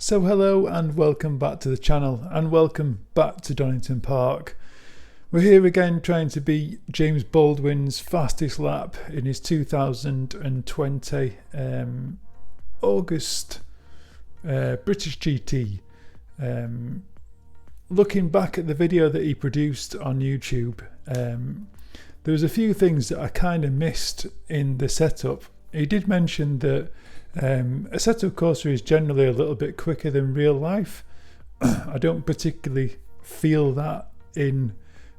So hello and welcome back to the channel and welcome back to Donington Park. We're here again trying to beat James Baldwin's fastest lap in his 2020 August British GT. Looking back at the video that he produced on YouTube, there was a few things that I kind of missed in the setup. He did mention that a setup courser is generally a little bit quicker than real life. I don't particularly feel that in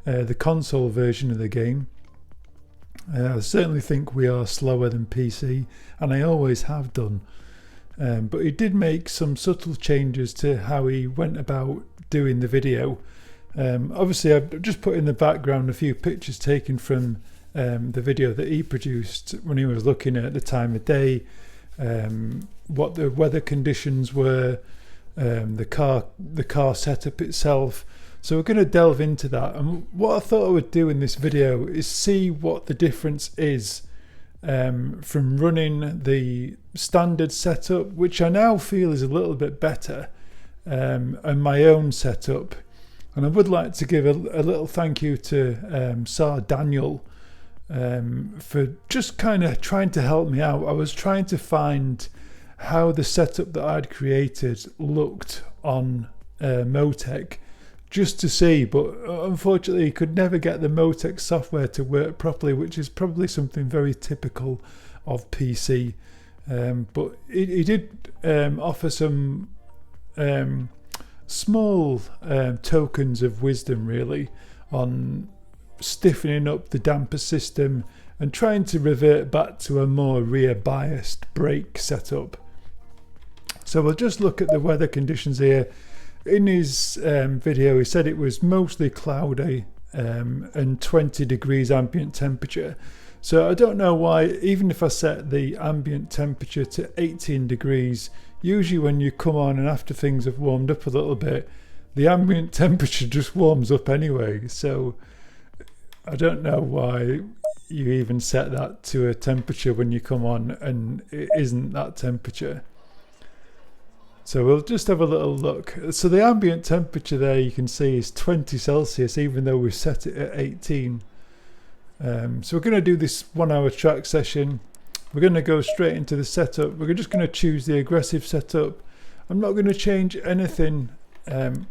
the console version of the game. I certainly think we are slower than PC, and I always have done. But he did make some subtle changes to how he went about doing the video. Obviously, I've just put in the background a few pictures taken from the video that he produced when he was looking at the time of day, what the weather conditions were, the car setup itself. So we're going to delve into that, and what I thought I would do in this video is see what the difference is from running the standard setup, which I now feel is a little bit better, and my own setup. And I would like to give a little thank you to Sir Daniel for just kind of trying to help me out. I was trying to find how the setup that I'd created looked on Motec, just to see, but unfortunately could never get the Motec software to work properly, which is probably something very typical of PC. But he did offer some small tokens of wisdom really on stiffening up the damper system and trying to revert back to a more rear biased brake setup. So we'll just look at the weather conditions here. In his video he said it was mostly cloudy and 20 degrees ambient temperature. So I don't know why, even if I set the ambient temperature to 18 degrees, usually when you come on and after things have warmed up a little bit, the ambient temperature just warms up anyway. So I don't know why you even set that to a temperature when you come on and it isn't that temperature. So we'll just have a little look. So the ambient temperature there you can see is 20 Celsius, even though we set it at 18. So we're going to do this 1 hour track session. We're going to go straight into the setup. We're just going to choose the aggressive setup. I'm not going to change anything.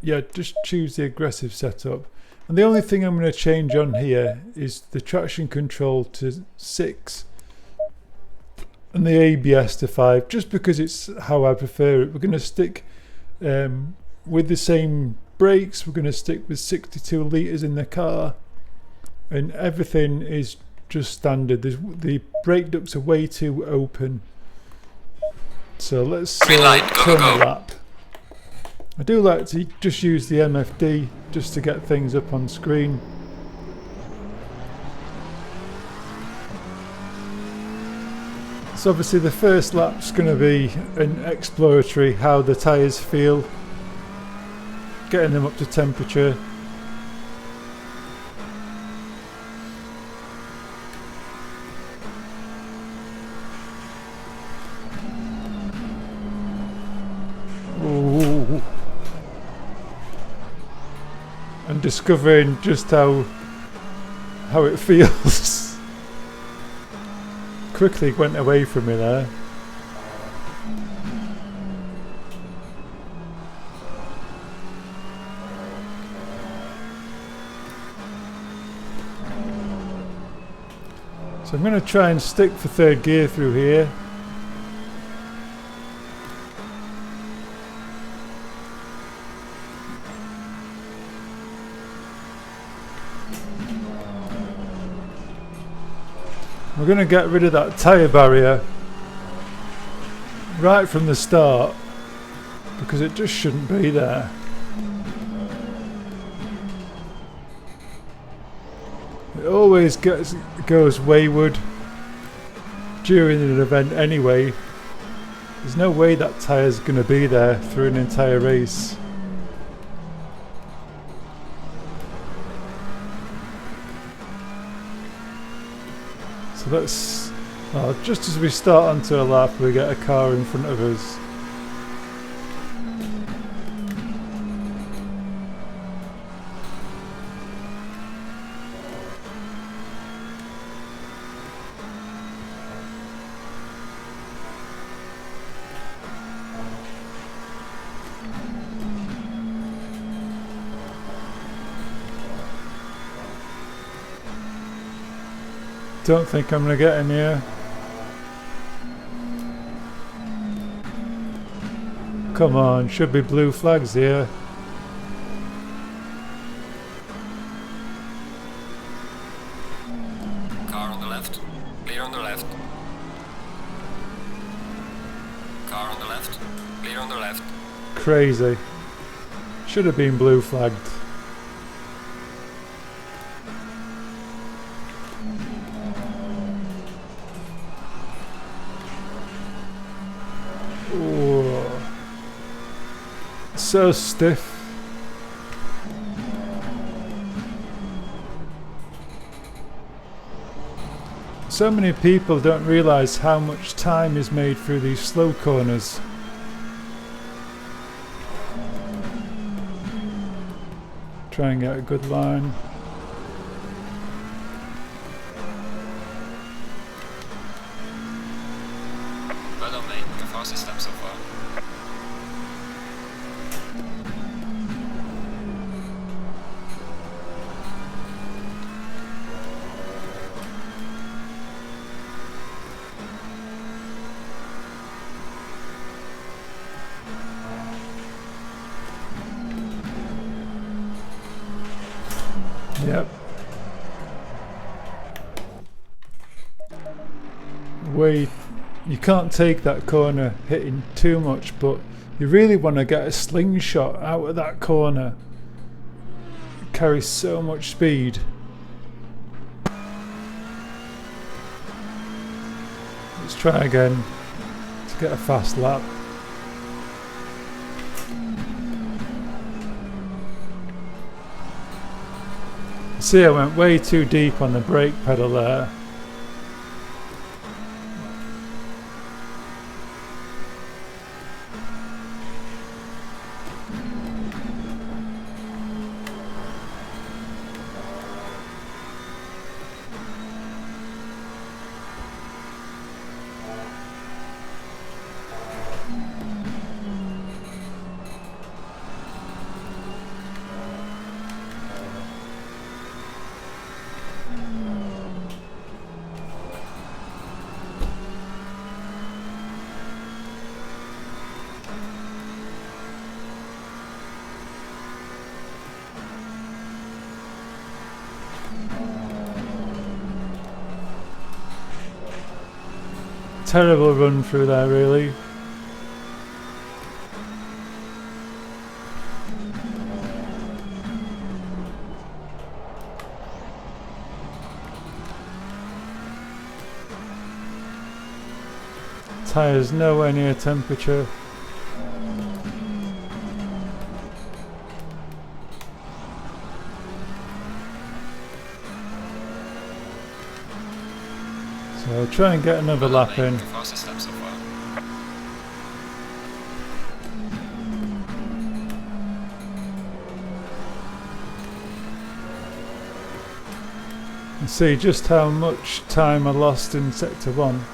Just choose the aggressive setup. And the only thing I'm going to change on here is the traction control to 6 and the ABS to 5, just because it's how I prefer it. We're going to stick with the same brakes. We're going to stick with 62 litres in the car, and everything is just standard. The brake ducts are way too open. So let's turn the lap. I do like to just use the MFD just to get things up on screen. So obviously the first lap's going to be an exploratory, how the tyres feel, getting them up to temperature. Ooh. And discovering just how it feels. Quickly went away from me there. So I'm going to try and stick for third gear through here. We're going to get rid of that tyre barrier right from the start because it just shouldn't be there. It always goes wayward during an event anyway. There's no way that tyre's going to be there through an entire race. So let's, just as we start onto a lap, we get a car in front of us. Don't think I'm gonna get in here. Come on, should be blue flags here. Car on the left. Clear on the left. Car on the left. Clear on the left. Crazy. Should have been blue flagged. Ooh. So stiff. So many people don't realise how much time is made through these slow corners. Try and get a good line. Well done, mate. The fastest step so far. Yep. You can't take that corner hitting too much, but you really want to get a slingshot out of that corner. It carries so much speed. Let's try again to get a fast lap. See, I went way too deep on the brake pedal there. Terrible run through there, really. Tyres nowhere near temperature. So I'll try and get another lap in. The fastest step so far. And see just how much time I lost in sector 1.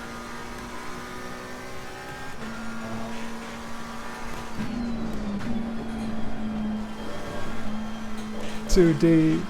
Too deep.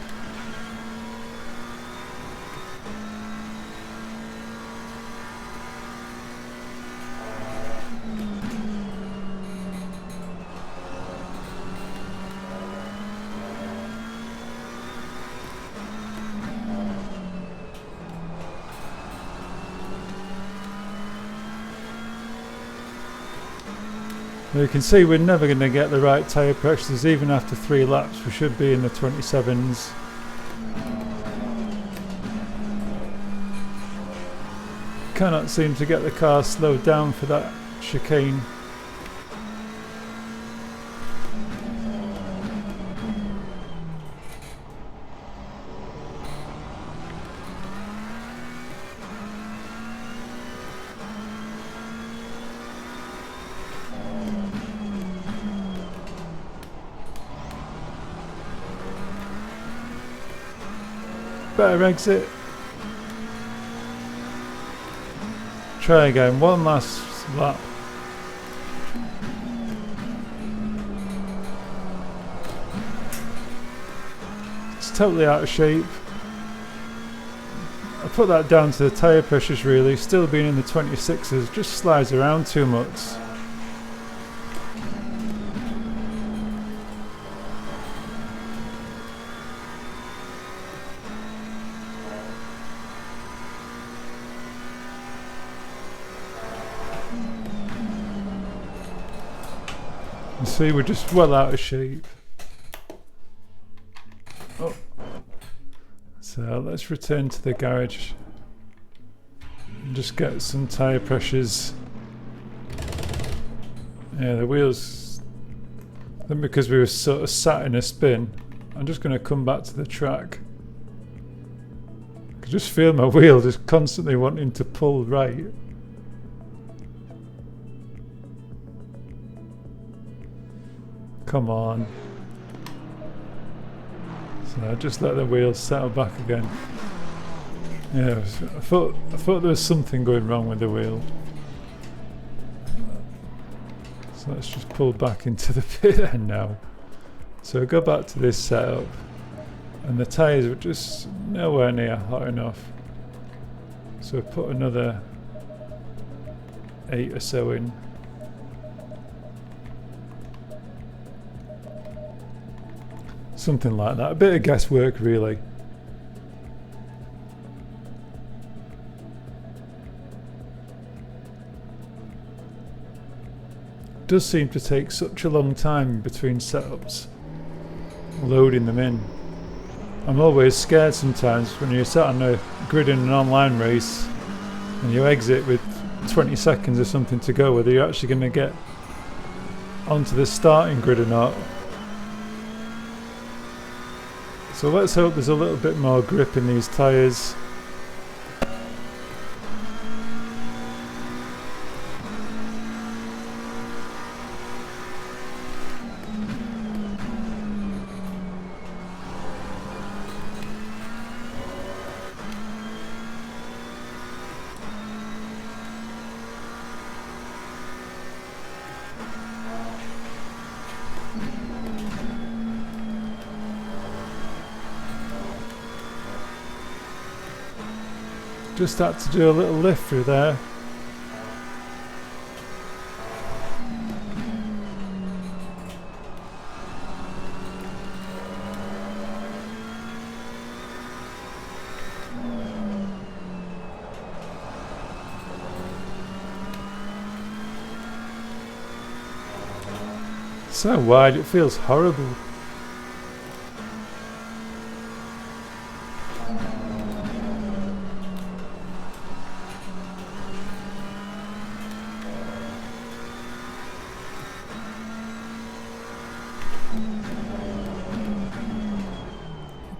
You can see we're never going to get the right tyre pressures. Even after 3 laps we should be in the 27s. Cannot seem to get the car slowed down for that chicane. Better exit. Try again, one last lap. It's totally out of shape. I put that down to the tyre pressures really. Still being in the 26s, just slides around too much. You see, we're just well out of shape. Oh. So let's return to the garage and just get some tyre pressures. Yeah, the wheels, then because we were sort of sat in a spin, I'm just going to come back to the track. I can just feel my wheel just constantly wanting to pull right. Come on. So I just let the wheels settle back again. Yeah, I thought there was something going wrong with the wheel. So let's just pull back into the pit end now. So go back to this setup, and the tyres were just nowhere near hot enough. So put another 8 or so in. Something like that. A bit of guesswork really. Does seem to take such a long time between setups, loading them in. I'm always scared sometimes when you're sat on a grid in an online race and you exit with 20 seconds or something to go, whether you're actually going to get onto the starting grid or not. So let's hope there's a little bit more grip in these tyres. Just had to do a little lift through there. So wide, it feels horrible.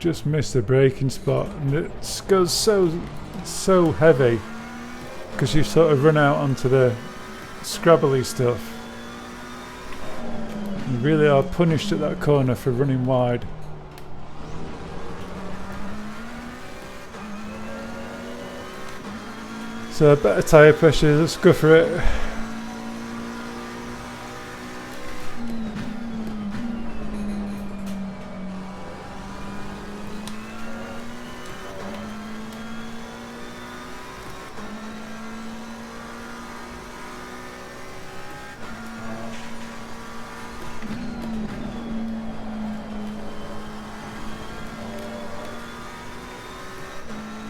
Just missed the braking spot, and it goes so heavy because you sort of run out onto the scrabbly stuff. You really are punished at that corner for running wide. So better tyre pressure, let's go for it.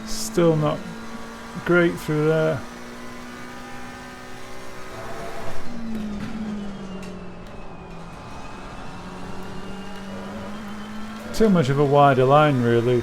Still not great through there. Too much of a wider line really.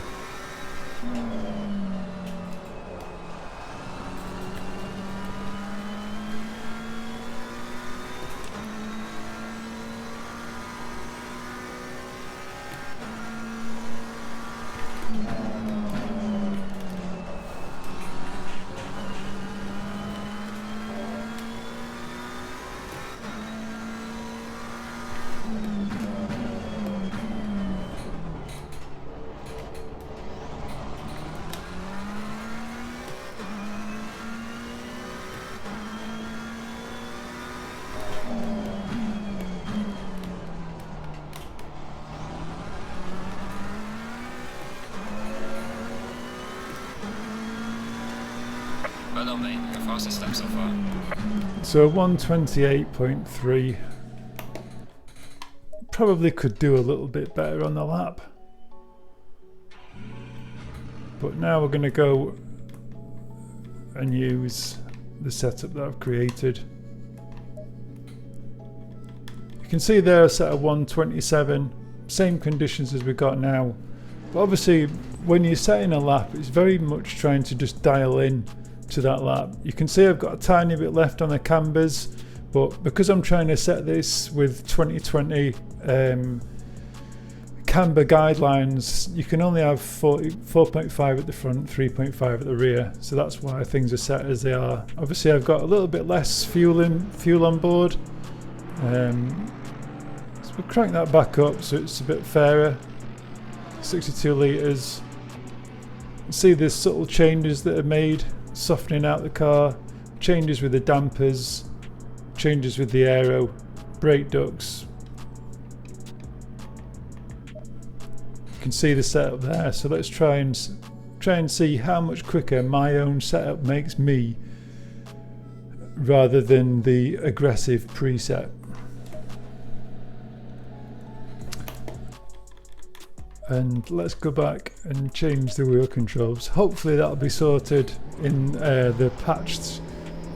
Well done, mate. Your fastest lap so far. So 128.3. Probably could do a little bit better on the lap. But now we're going to go and use the setup that I've created. You can see there a set of 127, same conditions as we got now. But obviously when you're setting a lap, it's very much trying to just dial in to that lap. You can see I've got a tiny bit left on the cambers, but because I'm trying to set this with 2020 camber guidelines, you can only have 4.5 at the front, 3.5 at the rear, so that's why things are set as they are. Obviously I've got a little bit less fuel on board, so we'll crank that back up so it's a bit fairer. 62 litres. See the subtle changes that are made, softening out the car, changes with the dampers, changes with the aero, brake ducts. You can see the setup there, so let's try and see how much quicker my own setup makes me rather than the aggressive preset. And let's go back and change the wheel controls. Hopefully that'll be sorted in the patched.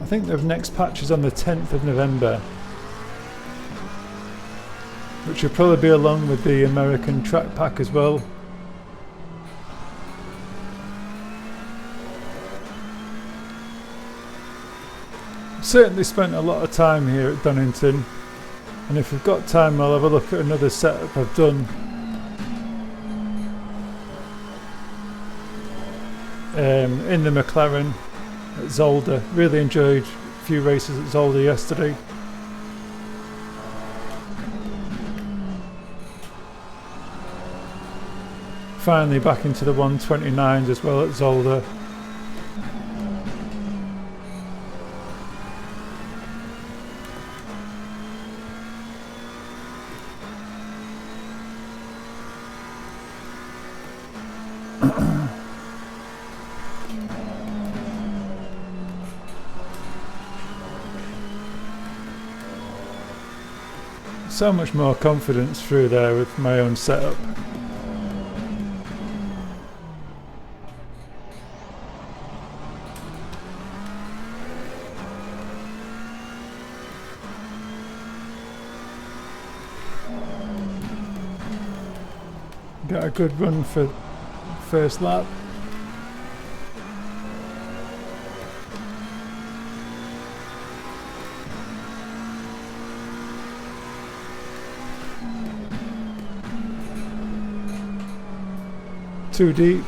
I think the next patch is on the 10th of November, which will probably be along with the American track pack as well. Certainly spent a lot of time here at Donington, and if we've got time I'll have a look at another setup I've done. In the McLaren at Zolder. Really enjoyed a few races at Zolder yesterday. Finally back into the 129s as well at Zolder. So much more confidence through there with my own setup. Got a good run for first lap. Too deep.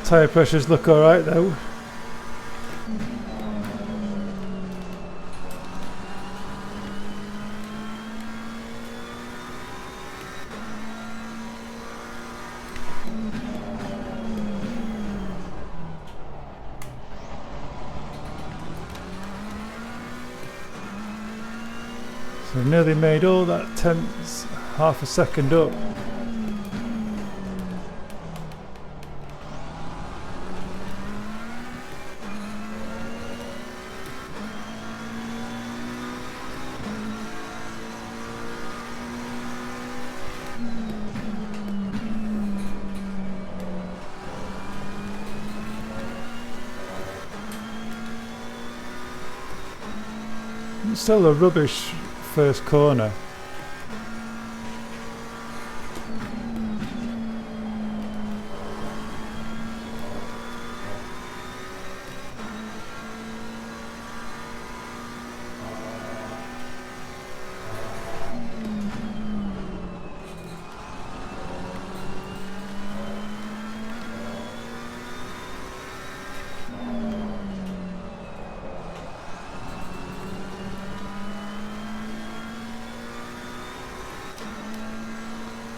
Tyre pressures look alright though. So nearly made all that tenths, half a second up. Still a rubbish first corner.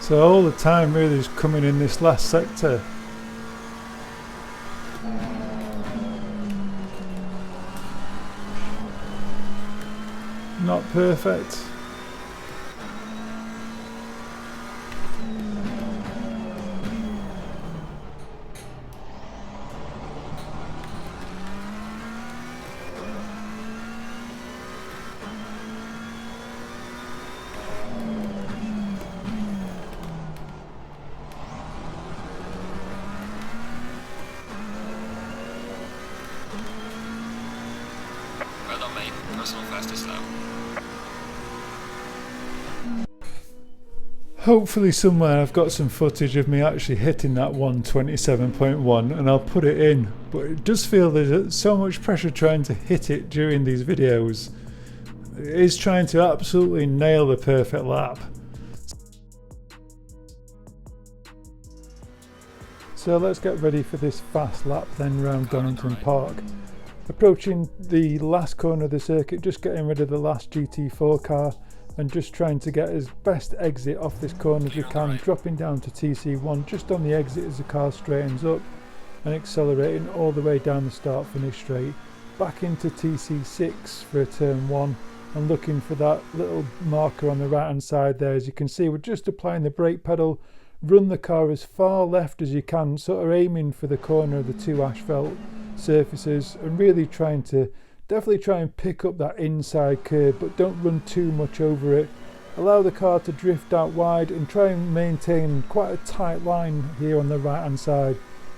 So all the time really is coming in this last sector. Not perfect. Well done, mate. Personal fastest lap. Hopefully somewhere I've got some footage of me actually hitting that 127.1 and I'll put it in, but it does feel there's so much pressure trying to hit it during these videos. It is trying to absolutely nail the perfect lap. So let's get ready for this fast lap then round Donington Park. Approaching the last corner of the circuit, just getting rid of the last GT4 car and just trying to get as best exit off this corner as we can, dropping down to TC1 just on the exit as the car straightens up and accelerating all the way down the start finish straight, back into TC6 for a turn 1 and looking for that little marker on the right hand side there. As you can see, we're just applying the brake pedal, run the car as far left as you can, sort of aiming for the corner of the two asphalt surfaces and really trying to definitely try and pick up that inside curve, but don't run too much over it. Allow the car to drift out wide and try and maintain quite a tight line here on the right hand side.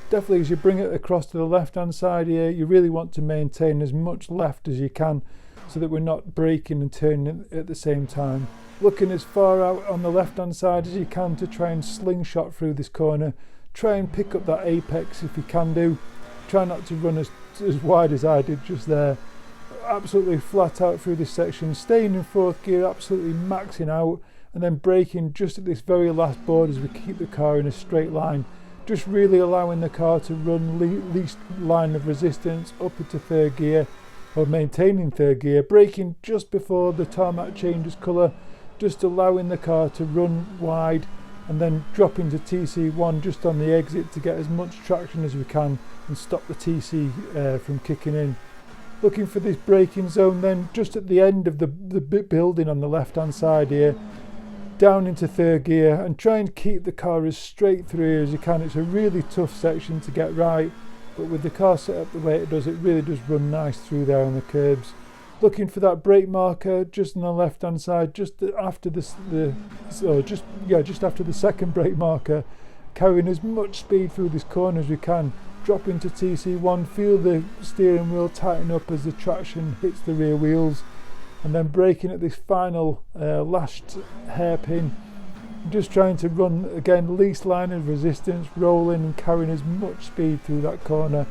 Definitely as you bring it across to the left hand side here, you really want to maintain as much left as you can so that we're not braking and turning at the same time. Looking as far out on the left hand side as you can to try and slingshot through this corner. Try and pick up that apex if you can do. Try not to run as wide as I did just there. Absolutely flat out through this section, staying in fourth gear, absolutely maxing out, and then braking just at this very last board as we keep the car in a straight line, just really allowing the car to run least line of resistance up into third gear, or maintaining third gear, braking just before the tarmac changes colour, just allowing the car to run wide and then dropping to TC1 just on the exit to get as much traction as we can and stop the TC from kicking in. Looking for this braking zone then just at the end of the building on the left hand side here, down into third gear and try and keep the car as straight through here as you can. It's a really tough section to get right, but with the car set up the way it does, it really does run nice through there on the curbs. Looking for that brake marker just on the left hand side, just after just after the second brake marker, carrying as much speed through this corner as we can. Drop into TC1, feel the steering wheel tighten up as the traction hits the rear wheels, and then braking at this final last hairpin, just trying to run again least line of resistance, rolling and carrying as much speed through that corner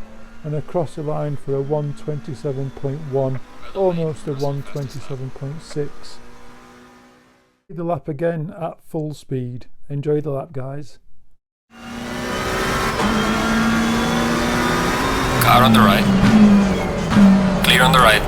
and across the line for a 127.1, almost a 127.6. The lap again at full speed. Enjoy the lap, guys. Car on the right. Clear on the right.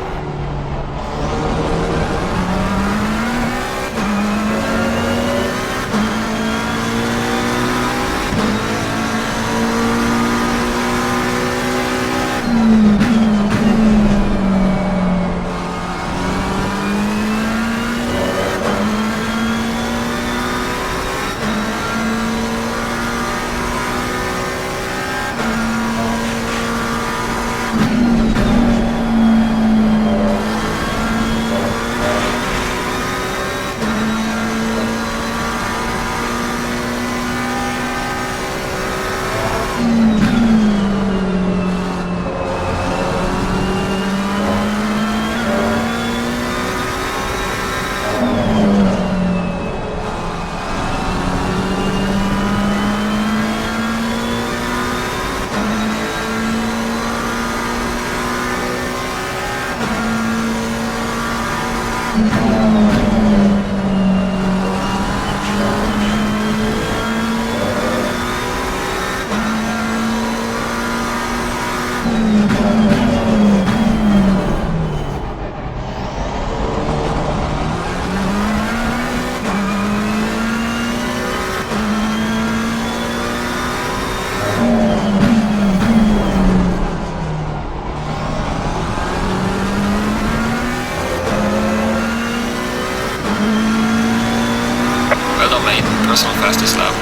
personal fastest lap.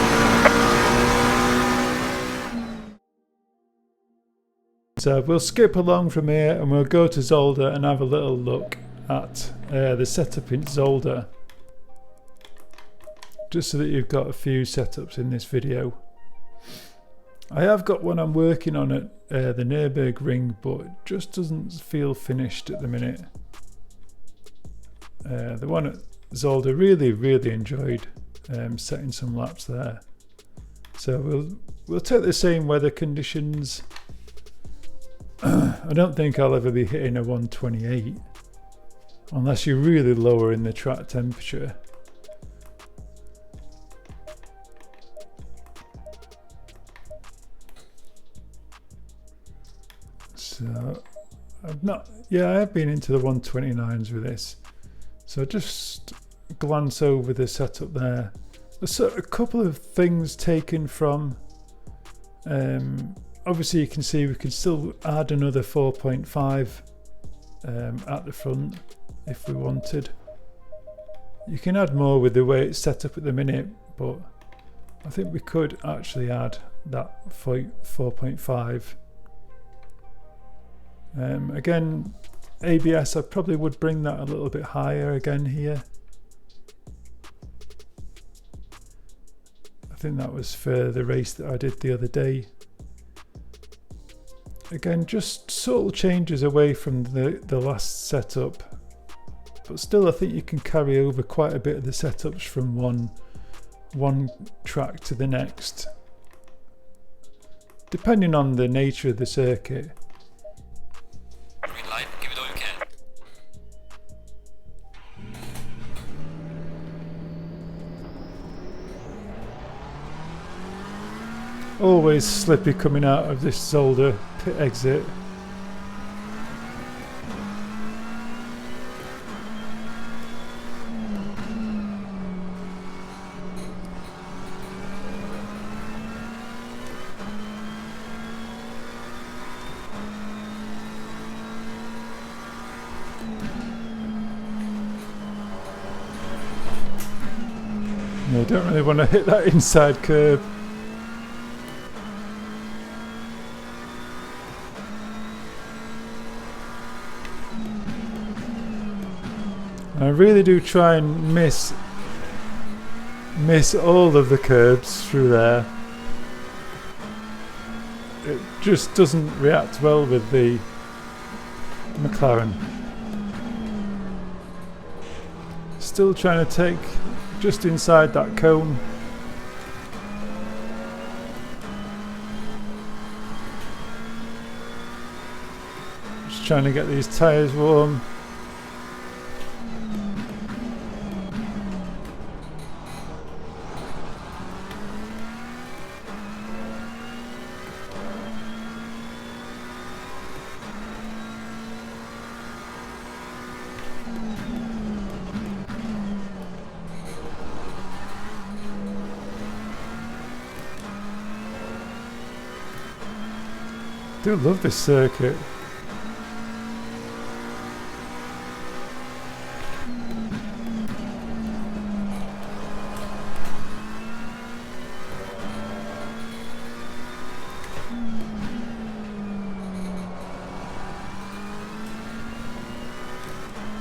So we'll skip along from here and we'll go to Zolder and have a little look at the setup in Zolder. Just so that you've got a few setups in this video. I have got one I'm working on at the Nürburgring, but it just doesn't feel finished at the minute. The one at Zolder, really enjoyed setting some laps there. So we'll take the same weather conditions. I don't think I'll ever be hitting a 128 unless you're really lower in the track temperature. So I have been into the 129s with this. So just glance over the setup there. There's a couple of things taken from. Obviously you can see we can still add another 4.5 at the front if we wanted. You can add more with the way it's set up at the minute, but I think we could actually add that 4.5. Again, ABS, I probably would bring that a little bit higher again here. I think that was for the race that I did the other day. Again, just subtle changes away from the last setup, but still I think you can carry over quite a bit of the setups from one track to the next, depending on the nature of the circuit. Green light, give it all you can. Always slippy coming out of this Zolder pit exit. No, don't really want to hit that inside curb. I really do try and miss all of the curbs through there. It just doesn't react well with the McLaren. Still trying to take just inside that cone. Just trying to get these tyres warm. I do love this circuit.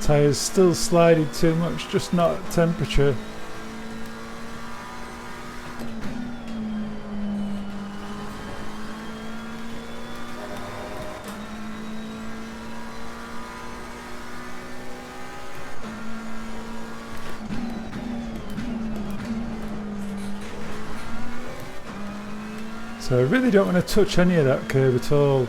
Tyres still sliding too much, just not at temperature. So I really don't want to touch any of that curb at all.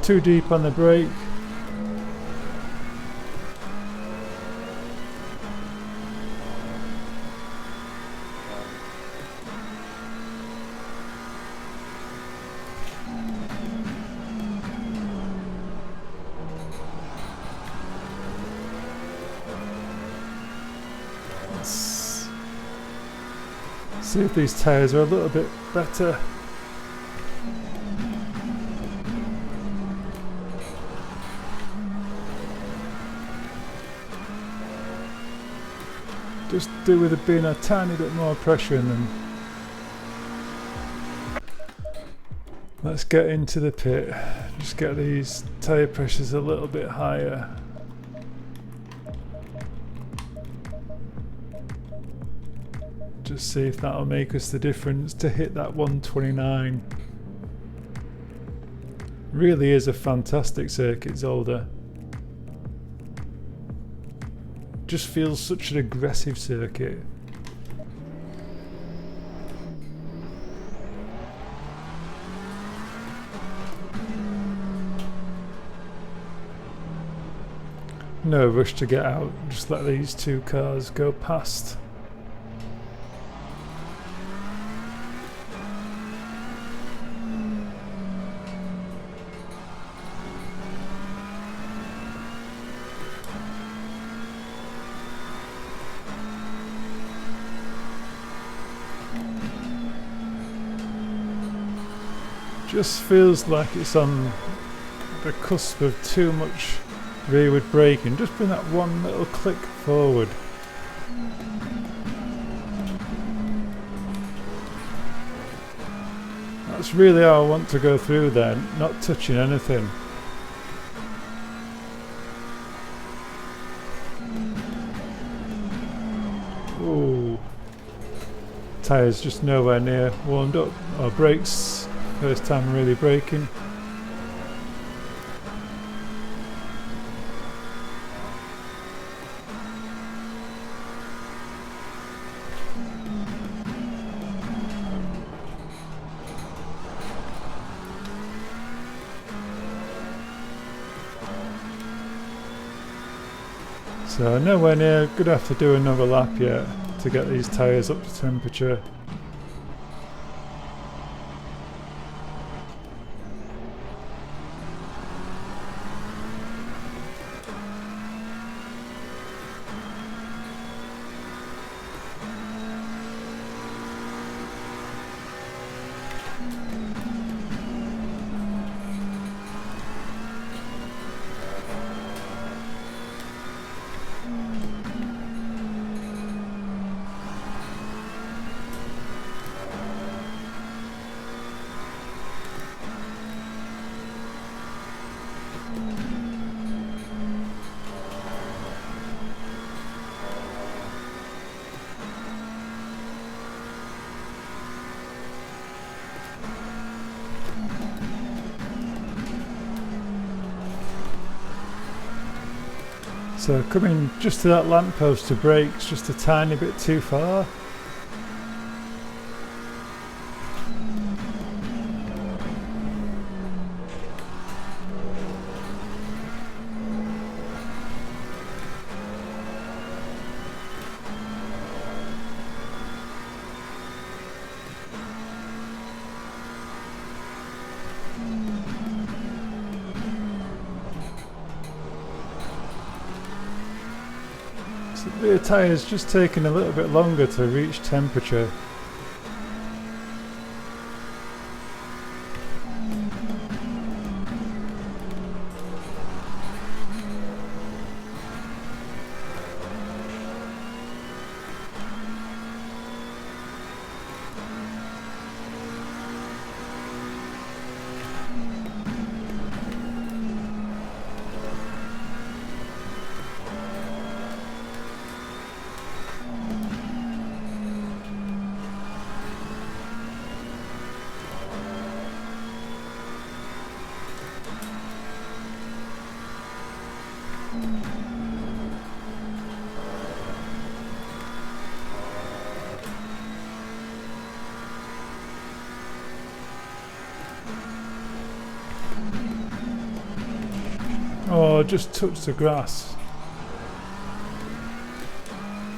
Too deep on the brake. See if these tyres are a little bit better. Just do with it being a tiny bit more pressure in them. Let's get into the pit. Just get these tyre pressures a little bit higher. Just see if that'll make us the difference to hit that 129. Really is a fantastic circuit, Zolder. Just feels such an aggressive circuit. No rush to get out, just let these two cars go past. Just feels like it's on the cusp of too much rearward braking. Just bring that one little click forward. That's really how I want to go through there, not touching anything. Ooh. Tyres just nowhere near warmed up. Or brakes. First time really braking. So nowhere near, gonna have to do another lap yet to get these tyres up to temperature. So coming just to that lamppost to brakes just a tiny bit too far. The tyre's just taking a little bit longer to reach temperature. Oh, just touched the grass.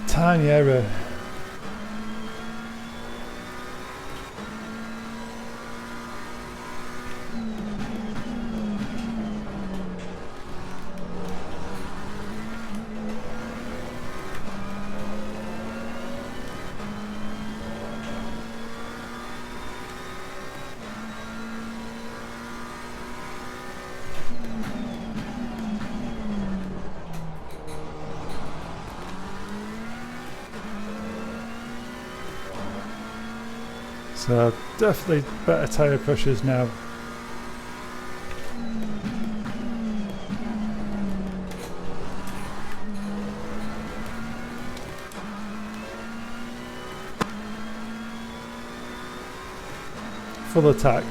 Tiny error. So definitely better tyre pressures now. Full attack.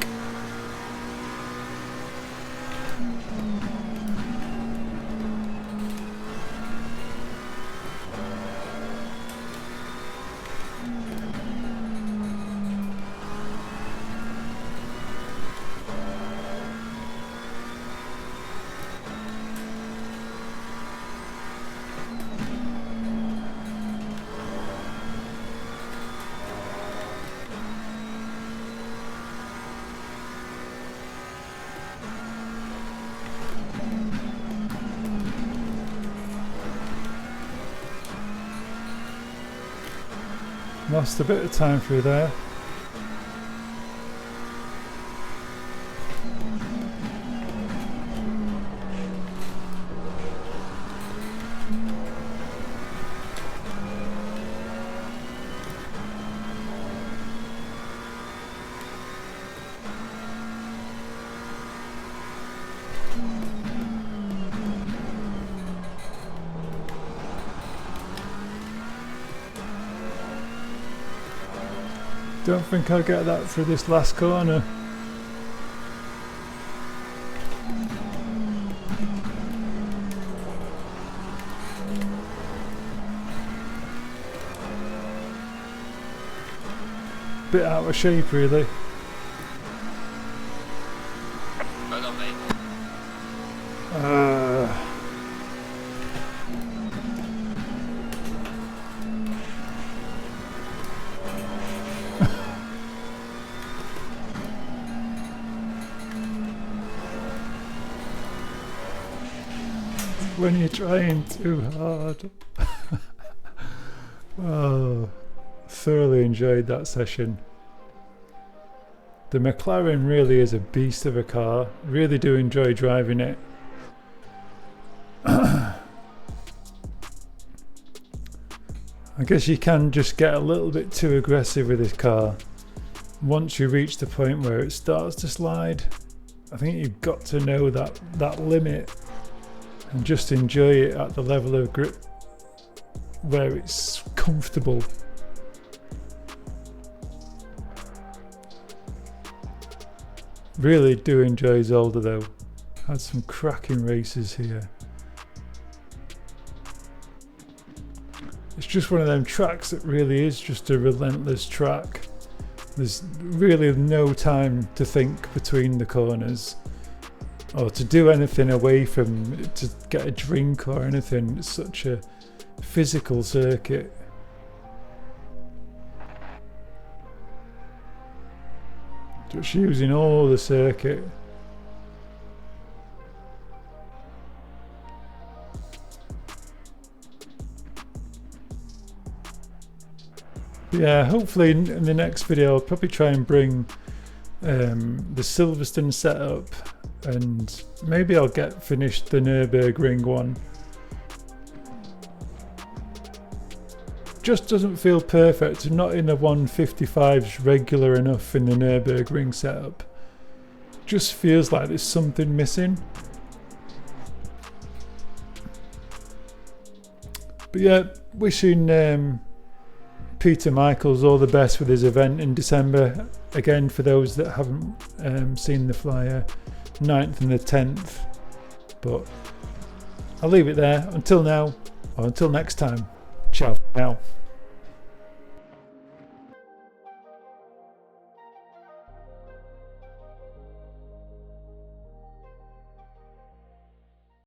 Lost a bit of time through there. Don't think I'll get that through this last corner. Bit out of shape really. Well done, mate. When you're trying too hard. Oh, thoroughly enjoyed that session. The McLaren really is a beast of a car. Really do enjoy driving it. I guess you can just get a little bit too aggressive with this car. Once you reach the point where it starts to slide, I think you've got to know that limit and just enjoy it at the level of grip where it's comfortable. Really do enjoy Zolder though. Had some cracking races here. It's just one of them tracks that really is just a relentless track. There's really no time to think between the corners or to do anything away from it, to get a drink or anything. It's such a physical circuit. Just using all the circuit. Yeah, hopefully in the next video I'll probably try and bring the Silverstone setup, and maybe I'll get finished the Nürburgring one. Just doesn't feel perfect, not in the 155s regular enough in the Nürburgring setup. Just feels like there's something missing. But yeah, wishing Peter Michaels all the best with his event in December. Again, for those that haven't seen the flyer, 9th and the 10th. But I'll leave it there. Until now, or until next time. Ciao for now.